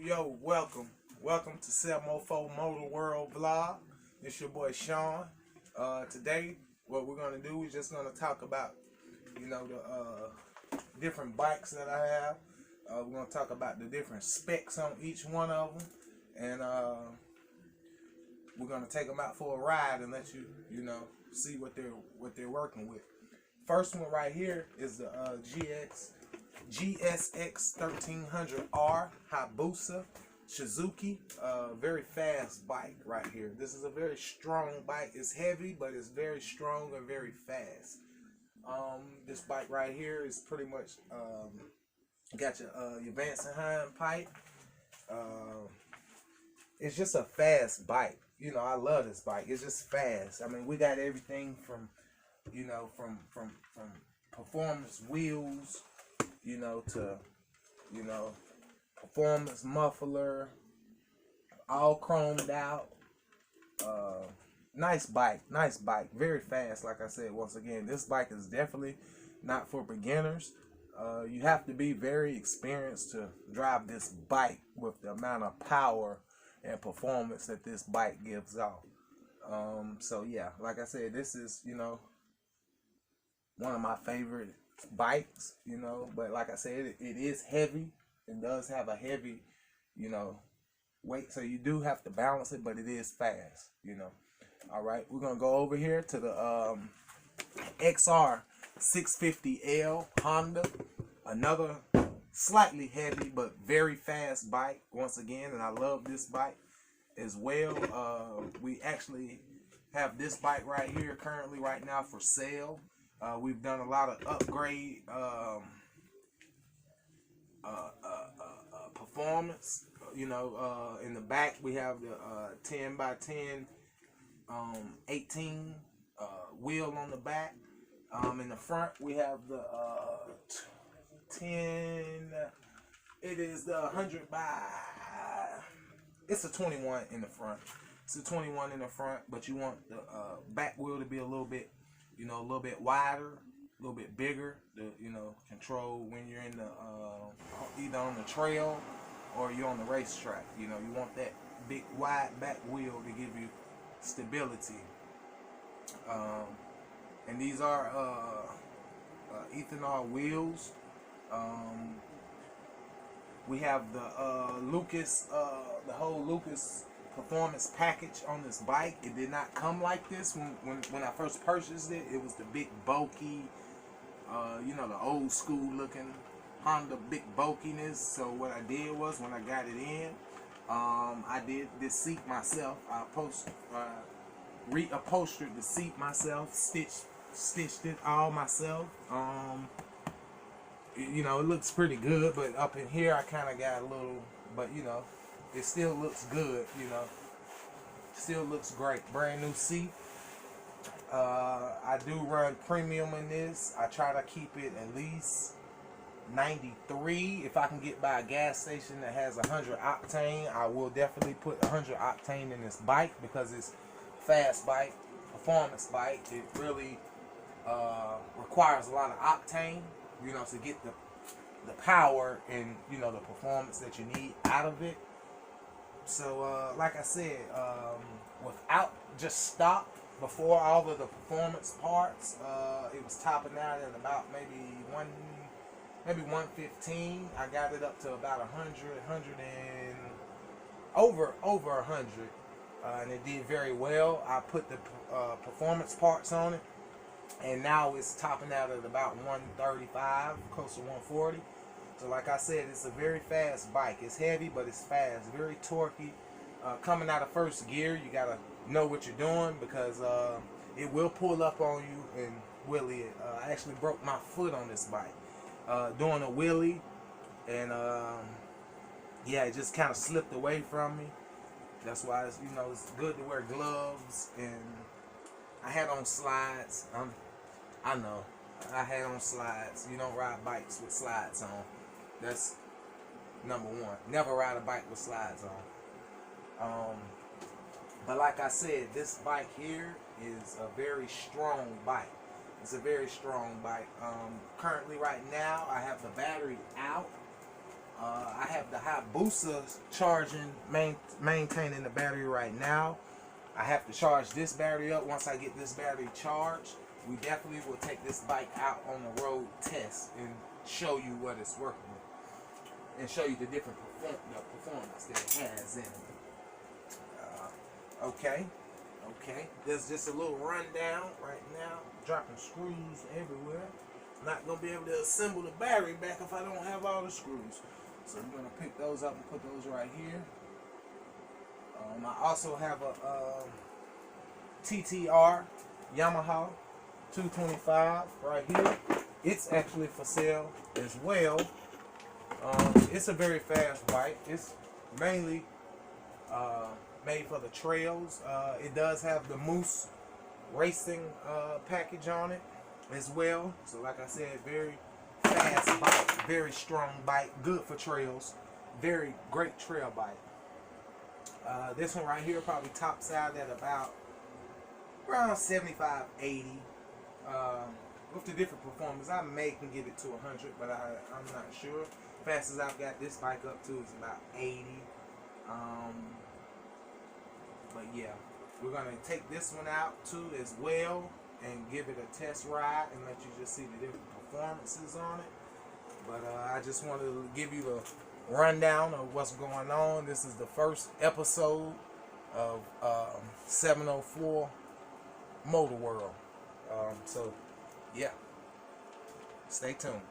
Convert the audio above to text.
Yo, welcome to 704 Motor World Vlog. It's your boy Sean. Today, what we're gonna do is just gonna talk about, the different bikes that I have. We're gonna talk about the different specs on each one of them, and we're gonna take them out for a ride and let you, see what they're working with. First one right here is the GSX 1300R Hayabusa Suzuki. Very fast bike right here. This is a very strong bike. It's heavy, but it's very strong and very fast. This bike right here is pretty much got your Vance & Hines pipe. It's just a fast bike. I love this bike. It's just fast. I mean, we got everything from from performance wheels, to performance muffler, all chromed out. Nice bike, very fast. Like I said, once again, this bike is definitely not for beginners. You have to be very experienced to drive this bike with the amount of power and performance that this bike gives off. So yeah, like I said, this is one of my favorite bikes, but like I said, it is heavy. It does have a heavy, weight, so you do have to balance it, but it is fast, All right, we're gonna go over here to the XR 650L Honda, another slightly heavy but very fast bike once again, and I love this bike as well. We actually have this bike right here currently right now for sale. We've done a lot of upgrade performance. In the back we have the 10 by 10 18 wheel on the back. In the front we have the 10. It is the 100 by. It's a 21 in the front. It's a 21 in the front, but you want the back wheel to be a little bit, a little bit wider, a little bit bigger to, control when you're in the either on the trail or you're on the racetrack. You want that big wide back wheel to give you stability. And these are ethanol wheels. We have the Lucas, the whole Lucas performance package on this bike. It did not come like this when I first purchased it. It was the big bulky, the old school looking Honda big bulkiness. So what I did was, when I got it in, I did this seat myself. I reupholstered the seat myself, stitched it all myself. It looks pretty good, but up in here I kind of got a little, but it still looks good. Still looks great. Brand new seat. I do run premium in this. I try to keep it at least 93. If I can get by a gas station that has 100 octane, I will definitely put 100 octane in this bike, because it's fast bike, performance bike. It really requires a lot of octane, to get the power and the performance that you need out of it. So like I said, without just stock, before all of the performance parts, it was topping out at about maybe 115. I got it up to about 100 and over 100, and it did very well. I put the performance parts on it, and now it's topping out at about 135, close to 140. So like I said, it's a very fast bike. It's heavy, but it's fast, very torquey. Coming out of first gear, you gotta know what you're doing, because it will pull up on you and wheelie it. I actually broke my foot on this bike doing a wheelie, and yeah, it just kind of slipped away from me. That's why it's, it's good to wear gloves, and I had on slides. I know I had on slides. You don't ride bikes with slides on. That's number one. Never ride a bike with slides on. But like I said, this bike here is a very strong bike. It's a very strong bike. Currently right now I have the battery out. I have the Hayabusa charging, maintaining the battery right now. I have to charge this battery up. Once I get this battery charged, we definitely will take this bike out on the road test and show you what it's working with, and show you the different performance that it has in it. Okay. There's just a little rundown right now. Dropping screws everywhere. Not gonna be able to assemble the battery back if I don't have all the screws. So I'm gonna pick those up and put those right here. I also have a TTR Yamaha 225 right here. It's actually for sale as well. It's a very fast bike. It's mainly made for the trails. It does have the Moose Racing package on it as well. So like I said, very fast bike, very strong bike, good for trails, very great trail bike. This one right here probably tops out at about around 75, 80. With the different performance, I may can get it to 100, but I'm not sure. Fastest I've got this bike up to is about 80. But yeah, we're gonna take this one out too as well and give it a test ride and let you just see the different performances on it. But I just wanted to give you the rundown of what's going on. This is the first episode of 704 Motor World. So yeah, stay tuned.